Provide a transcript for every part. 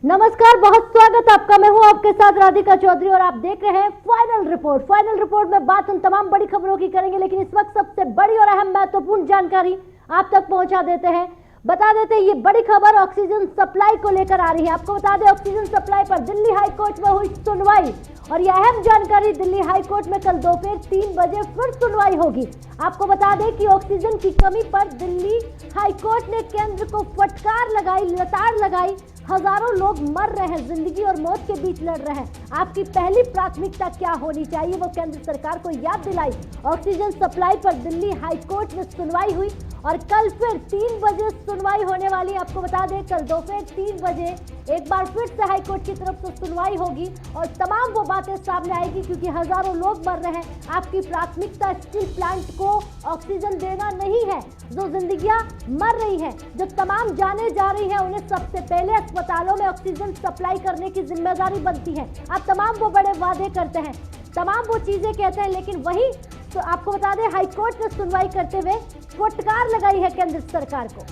नमस्कार, बहुत स्वागत आपका। मैं हूं आपके साथ राधिका चौधरी और आप देख रहे हैं फाइनल रिपोर्ट। फाइनल रिपोर्ट में बात उन तमाम बड़ी खबरों की करेंगे, लेकिन इस वक्त सबसे बड़ी और अहम महत्वपूर्ण जानकारी आप तक पहुंचा देते हैं। बता देते हैं ये बड़ी खबर ऑक्सीजन सप्लाई को लेकर आ रही है। आपको बता दें ऑक्सीजन सप्लाई पर दिल्ली हाई कोर्ट में हुई सुनवाई और यह अहम जानकारी, दिल्ली हाई कोर्ट में कल दोपहर 3 बजे फिर सुनवाई होगी। आपको बता दें कि ऑक्सीजन की कमी पर दिल्ली हाई कोर्ट ने केंद्र को फटकार लगाई, लताड़ लगाई। हजारों लोग मर रहे हैं, जिंदगी और मौत के बीच लड़ रहे हैं। आपकी पहली प्राथमिकता क्या होनी चाहिए, वो केंद्र सरकार को याद दिलाई। ऑक्सीजन सप्लाई पर दिल्ली हाई कोर्ट में सुनवाई हुई और कल फिर 3 बजे सुनवाई होने वाली। आपको बता दें कल दोपहर 3 बजे एक बार फिर से हाई कोर्ट की तरफ से सुनवाई होगी और तमाम वो बातें सामने आएगी, क्योंकि हजारों लोग मर रहे हैं। आपकी प्राथमिकता स्टील प्लांट को ऑक्सीजन देना नहीं है। जो जिंदगियां मर रही हैं, जो तमाम जाने जा रही हैं, उन्हें सबसे पहले अस्पतालों में ऑक्सीजन सप्लाई करने की जिम्मेदारी बनती है। आप तमाम वो बड़े वादे करते हैं, तमाम वो चीजें कहते हैं, लेकिन वही तो आपको बता दें हाई कोर्ट ने सुनवाई करते हुए फटकार लगाई है केंद्र सरकार को।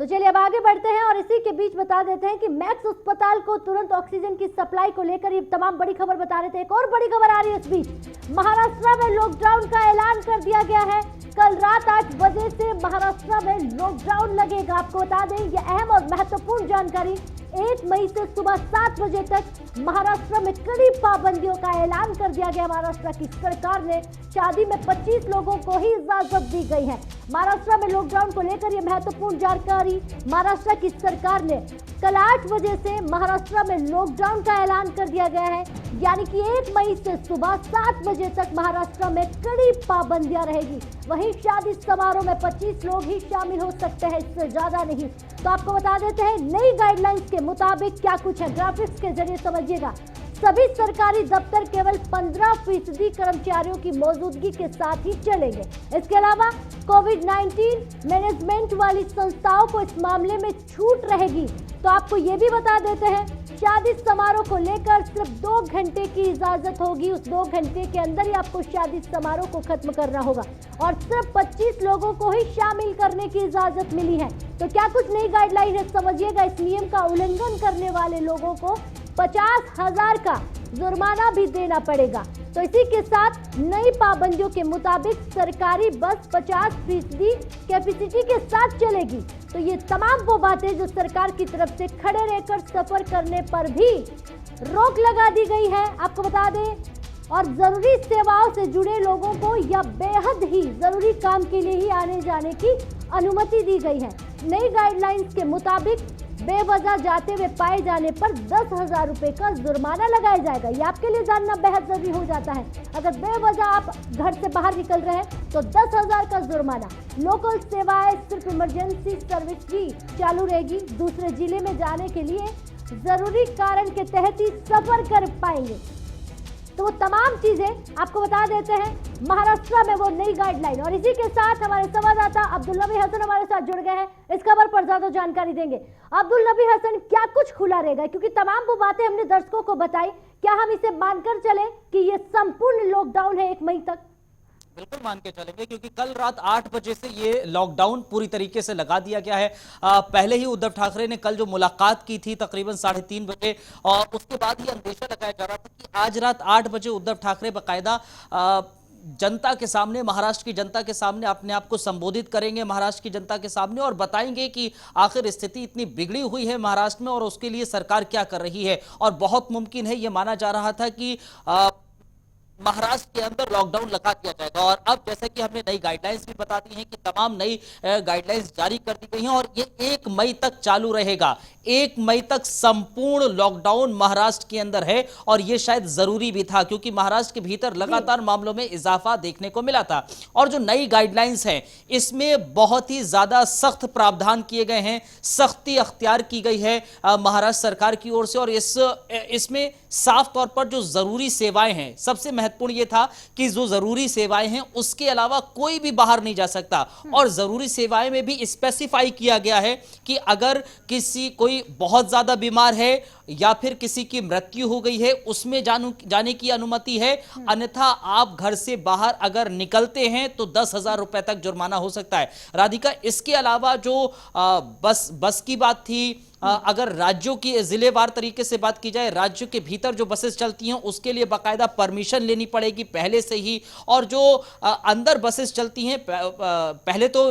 तो चलिए अब आगे बढ़ते हैं और इसी के बीच बता देते हैं कि मैक्स अस्पताल को तुरंत ऑक्सीजन की सप्लाई को लेकर ये तमाम बड़ी खबर बता रहे थे। एक और बड़ी खबर आ रही है इस बीच, महाराष्ट्र में लॉकडाउन का ऐलान कर दिया गया है। कल रात 8 बजे से महाराष्ट्र में लॉकडाउन लगेगा। आपको बता दें ये अहम और महत्वपूर्ण जानकारी, 1 मई से सुबह 7 बजे तक महाराष्ट्र में कड़ी पाबंदियों का ऐलान कर दिया गया। महाराष्ट्र की सरकार ने शादी में 25 लोगों को ही इजाजत दी गई है। महाराष्ट्र में लॉकडाउन को लेकर यह महत्वपूर्ण जानकारी, महाराष्ट्र की सरकार ने कल 8 बजे से महाराष्ट्र में लॉकडाउन का ऐलान कर दिया गया है, यानी कि 1 मई से सुबह 7 बजे तक महाराष्ट्र में कड़ी पाबंदियां रहेगी। वहीं शादी समारोह में 25 लोग ही शामिल हो सकते हैं, इससे ज्यादा नहीं। तो आपको बता देते हैं नई गाइडलाइंस के मुताबिक क्या कुछ है, ग्राफिक्स के जरिए समझिएगा। सभी सरकारी दफ्तर केवल 15% कर्मचारियों की मौजूदगी के साथ ही चलेंगे। इसके अलावा कोविड-19 मैनेजमेंट वाली संस्थाओं को इस मामले में छूट रहेगी। तो आपको ये भी बता देते हैं शादी समारोह को लेकर सिर्फ 2 घंटे की इजाजत होगी। उस 2 घंटे के अंदर ही आपको शादी समारोह को खत्म करना होगा और सिर्फ 25 लोगों को ही शामिल करने की इजाजत मिली है। तो क्या कुछ नई गाइडलाइन है, समझिएगा। इस नियम का उल्लंघन करने वाले लोगों को 50,000 का जुर्माना भी देना पड़ेगा। तो इसी के साथ नई पाबंदियों के मुताबिक सरकारी बस 50% कैपेसिटी के साथ चलेगी। तो ये तमाम वो बातें जो सरकार की तरफ से खड़े रहकर सफर करने पर भी रोक लगा दी गई है, आपको बता दें। और जरूरी सेवाओं से जुड़े लोगों को या बेहद ही जरूरी काम के लिए ही आने जाने की अनुमति दी गई है। नई गाइडलाइंस के मुताबिक बेवजह जाते हुए पाए जाने पर 10,000 रुपए का जुर्माना लगाया जाएगा। ये आपके लिए जानना बेहद जरूरी हो जाता है। अगर बेवजह आप घर से बाहर निकल रहे हैं तो 10,000 का जुर्माना। लोकल सेवाएं सिर्फ इमरजेंसी सर्विस ही चालू रहेगी। दूसरे जिले में जाने के लिए जरूरी कारण के तहत ही सफर कर पाएंगे। तो वो तमाम चीजें आपको बता देते हैं महाराष्ट्र में वो नई गाइडलाइन। और इसी के साथ हमारे संवाददाता अब्दुल नबी हसन हमारे साथ जुड़ गए हैं, इस खबर पर ज्यादा जानकारी देंगे। अब्दुल नबी हसन, क्या कुछ खुला रहेगा, क्योंकि तमाम वो बातें हमने दर्शकों को बताई, क्या हम इसे मानकर चले कि ये संपूर्ण लॉकडाउन है 1 मई तक? बिल्कुल मान के चलेंगे, क्योंकि कल रात 8 बजे से ये लॉकडाउन पूरी तरीके से लगा दिया गया है। पहले ही उद्धव ठाकरे ने कल जो मुलाकात की थी तकरीबन 3:30 बजे, और उसके बाद ही अंदेशा लगाया जा रहा था कि आज रात 8 बजे उद्धव ठाकरे बाकायदा जनता के सामने, महाराष्ट्र की जनता के सामने अपने आप को संबोधित करेंगे, महाराष्ट्र की जनता के सामने, और बताएंगे कि आखिर स्थिति इतनी बिगड़ी हुई है महाराष्ट्र में और उसके लिए सरकार क्या कर रही है। और बहुत मुमकिन है, ये माना जा रहा था कि महाराष्ट्र के अंदर लॉकडाउन लगा दिया जाएगा। और अब जैसे कि हमने नई गाइडलाइंस भी बता दी हैं कि तमाम नई गाइडलाइंस जारी कर दी गई हैं और ये 1 मई तक चालू रहेगा। 1 मई तक संपूर्ण लॉकडाउन महाराष्ट्र के अंदर है और ये शायद जरूरी भी था, क्योंकि महाराष्ट्र के भीतर लगातार मामलों में इजाफा देखने को मिला था। और जो नई गाइडलाइंस हैं इसमें बहुत ही ज्यादा सख्त प्रावधान किए गए हैं, सख्ती अख्तियार की गई है महाराष्ट्र सरकार की ओर से। और इसमें साफ तौर पर जो जरूरी सेवाएं हैं, सबसे महत्वपूर्ण यह था कि जो जरूरी सेवाएं हैं उसके अलावा कोई भी बाहर नहीं जा सकता। और जरूरी सेवाएं में भी स्पेसिफाई किया गया है कि अगर कोई बहुत ज्यादा बीमार है या फिर किसी की मृत्यु हो गई है उसमें जाने की अनुमति है, अन्यथा आप घर से बाहर अगर निकलते हैं तो 10,000 रुपए तक जुर्माना हो सकता है। राधिका, इसके अलावा जो बस की बात थी, अगर राज्यों की जिलेवार तरीके से बात की जाए, राज्य के भीतर जो बसेस चलती हैं उसके लिए बाकायदा परमिशन लेनी पड़ेगी पहले से ही, और जो अंदर बसेस चलती हैं पहले तो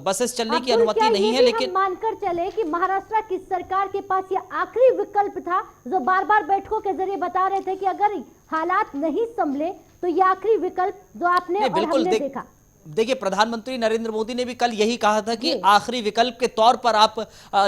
बसेस चलने की अनुमति नहीं है, लेकिन मानकर चले कि महाराष्ट्र की सरकार के पास ये आखिरी विकल्प था जो बार बार बैठकों के जरिए बता रहे थे कि अगर हालात नहीं संभले तो ये आखिरी विकल्प जो आपने और हमने देखा। देखिए, प्रधानमंत्री नरेंद्र मोदी ने भी कल यही कहा था कि आखिरी विकल्प के तौर पर आप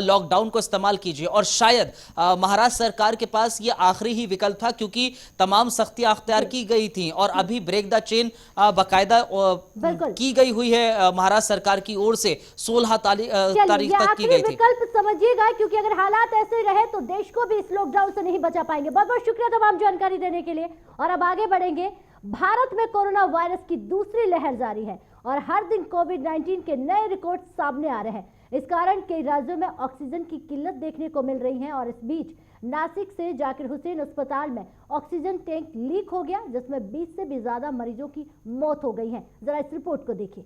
लॉकडाउन को इस्तेमाल कीजिए, और शायद महाराष्ट्र सरकार के पास ये आखिरी ही विकल्प था, क्योंकि तमाम सख्तियां अख्तियार की गई थी और अभी ब्रेक द चेन बाकायदा की गई हुई है महाराष्ट्र सरकार की ओर से 16 तारीख तक की गई थी। विकल्प समझिएगा, क्योंकि अगर हालात ऐसे रहे तो देश को भी इस लॉकडाउन से नहीं बचा पाएंगे। बहुत बहुत शुक्रिया तमाम जानकारी देने के लिए। और अब आगे बढ़ेंगे। भारत में कोरोना वायरस की दूसरी लहर जारी है और हर दिन कोविड-19 के नए रिकॉर्ड सामने आ रहे हैं। इस कारण कई राज्यों में ऑक्सीजन की किल्लत देखने को मिल रही है और इस बीच नासिक से जाकिर हुसैन अस्पताल में ऑक्सीजन टैंक लीक हो गया, जिसमें 20 से भी ज्यादा मरीजों की मौत हो गई है। जरा इस रिपोर्ट को देखिए।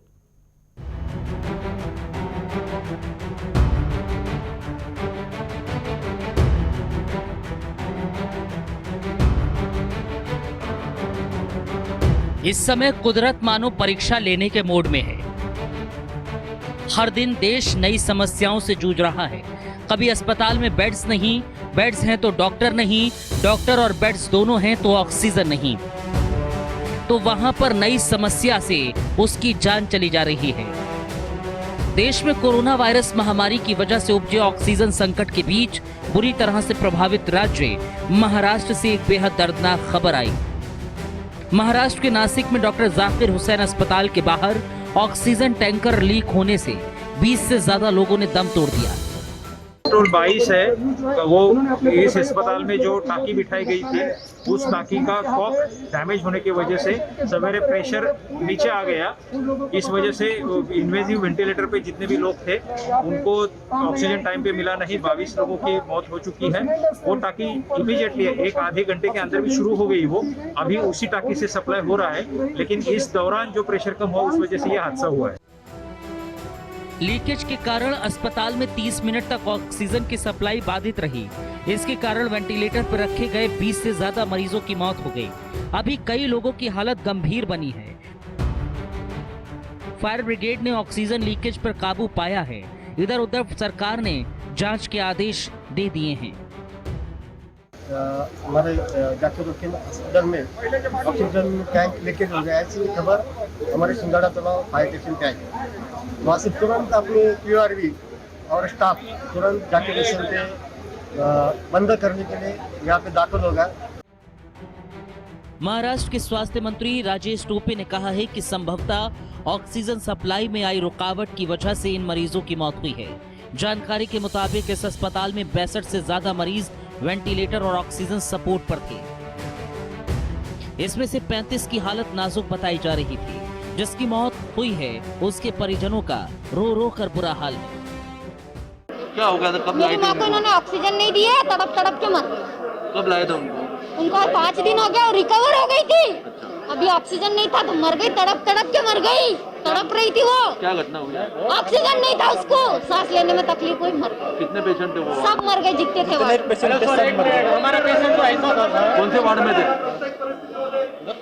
इस समय कुदरत मानो परीक्षा लेने के मोड में है। हर दिन देश नई समस्याओं से जूझ रहा है। कभी अस्पताल में बेड्स नहीं, बेड्स हैं तो डॉक्टर नहीं, डॉक्टर और बेड्स दोनों हैं तो ऑक्सीजन नहीं। तो वहां पर नई समस्या से उसकी जान चली जा रही है। देश में कोरोना वायरस महामारी की वजह से उपजे ऑक्सीजन संकट के बीच बुरी तरह से प्रभावित राज्य महाराष्ट्र से एक बेहद दर्दनाक खबर आई। महाराष्ट्र के नासिक में डॉक्टर जाकिर हुसैन अस्पताल के बाहर ऑक्सीजन टैंकर लीक होने से 20 से ज्यादा लोगों ने दम तोड़ दिया। पेट्रोल 22 है, वो इस अस्पताल में जो टांकी बिठाई गई थी उस टांकी का कॉक डैमेज होने की वजह से सवेरे प्रेशर नीचे आ गया। इस वजह से इन्वेजिव वेंटिलेटर पे जितने भी लोग थे उनको ऑक्सीजन टाइम पे मिला नहीं। 22 लोगों की मौत हो चुकी है। वो टांकी इमीडिएटली एक आधे घंटे के अंदर भी शुरू हो गई। वो अभी उसी टांकी से सप्लाई हो रहा है, लेकिन इस दौरान जो प्रेशर कम हुआ उस वजह से यह हादसा हुआ है। लीकेज के कारण अस्पताल में 30 मिनट तक ऑक्सीजन की सप्लाई बाधित रही। इसके कारण वेंटिलेटर पर रखे गए 20 से ज्यादा मरीजों की मौत हो गई। अभी कई लोगों की हालत गंभीर बनी है। फायर ब्रिगेड ने ऑक्सीजन लीकेज पर काबू पाया है। इधर उधर सरकार ने जांच के आदेश दे दिए हैं। हमारे जाकिर हुसैन अस्पताल में ऑक्सीजन टैंक लीकेज हो गया, ऐसी खबर हमारे सिंगाड़ा तलाव फायर स्टेशन पे आई। वहाँ से तुरंत अपने QRV और स्टाफ तुरंत जाकिर हुसैन पे बंद करने के लिए यहाँ पे दाखिल हो गया। महाराष्ट्र के स्वास्थ्य मंत्री राजेश टोपे ने कहा है कि संभवतः ऑक्सीजन सप्लाई में आई रुकावट की वजह से इन मरीजों की मौत हुई है। जानकारी के मुताबिक इस अस्पताल में 62 से ज्यादा मरीज वेंटिलेटर और ऑक्सीजन सपोर्ट पर थे। इसमें से 35 की हालत नाजुक बताई जा रही थी। जिसकी मौत हुई है उसके परिजनों का रो रो कर बुरा हाल है। क्या हो गया था? कब मेरी माँ को इन्होंने ऑक्सीजन नहीं दिया, तड़प तड़प के मर गई। कब लाए थे उनको 5 दिन हो गया और रिकवर हो गई थी। अभी ऑक्सीजन नहीं था तो मर गई, तड़प तड़प के मर गई। तड़प रही थी वो। क्या घटना हुई? ऑक्सीजन नहीं था उसको, सांस लेने में तकलीफ हुई, मर गई। कितने पेशेंट थे वो? सब मर गए जितने थे। हमारा पेशेंट तो ऐसा था। कौन से वार्ड में थे?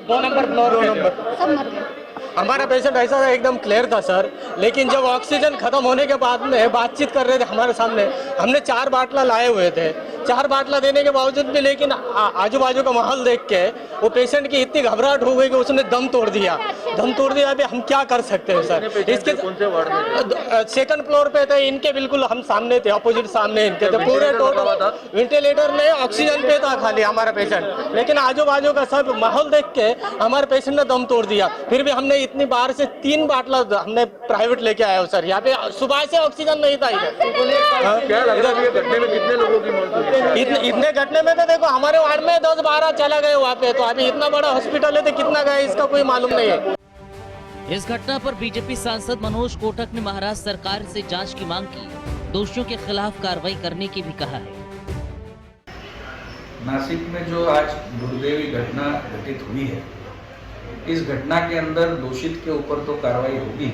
2 नंबर फ्लोर पे सब मर गए। हमारा पेशेंट ऐसा था, एकदम क्लियर था सर। लेकिन जब ऑक्सीजन खत्म होने के बाद में बातचीत कर रहे थे हमारे सामने, हमने 4 बाटला लाए हुए थे। 4 बाटला देने के बावजूद भी लेकिन आजू बाजू का माहौल देख के वो पेशेंट की इतनी घबराहट हो गई कि उसने दम तोड़ दिया। अभी हम क्या कर सकते हैं सर? इसके कौन से वार्ड में? 2nd फ्लोर पे थे इनके, बिल्कुल हम सामने थे, अपोजिट सामने इनके थे। पूरे टोटल वेंटिलेटर में ऑक्सीजन पे था खाली हमारा पेशेंट, लेकिन आजू बाजू का सब माहौल देख के हमारे पेशेंट ने दम तोड़ दिया। फिर भी हमने इतनी बार से 3 बाटला हमने प्राइवेट लेके आया हूँ सर। यहाँ पे सुबह से ऑक्सीजन नहीं था इधर। क्या लग रहा है घटने में कितने लोगों की मौत हुई? इतने घटने में तो देखो हमारे वार्ड में 10-12 चला गए वहाँ पे। तो अभी इतना बड़ा हॉस्पिटल है तो कितना गए इसका कोई मालूम नहीं है। इस घटना पर बीजेपी सांसद मनोज कोटक ने महाराष्ट्र सरकार से जांच की मांग की। दोषियों के खिलाफ कार्रवाई करने की भी कहा है। नासिक में जो आज दुर्दैवी घटना घटित हुई है, इस घटना के अंदर दोषित के ऊपर तो कार्रवाई होगी,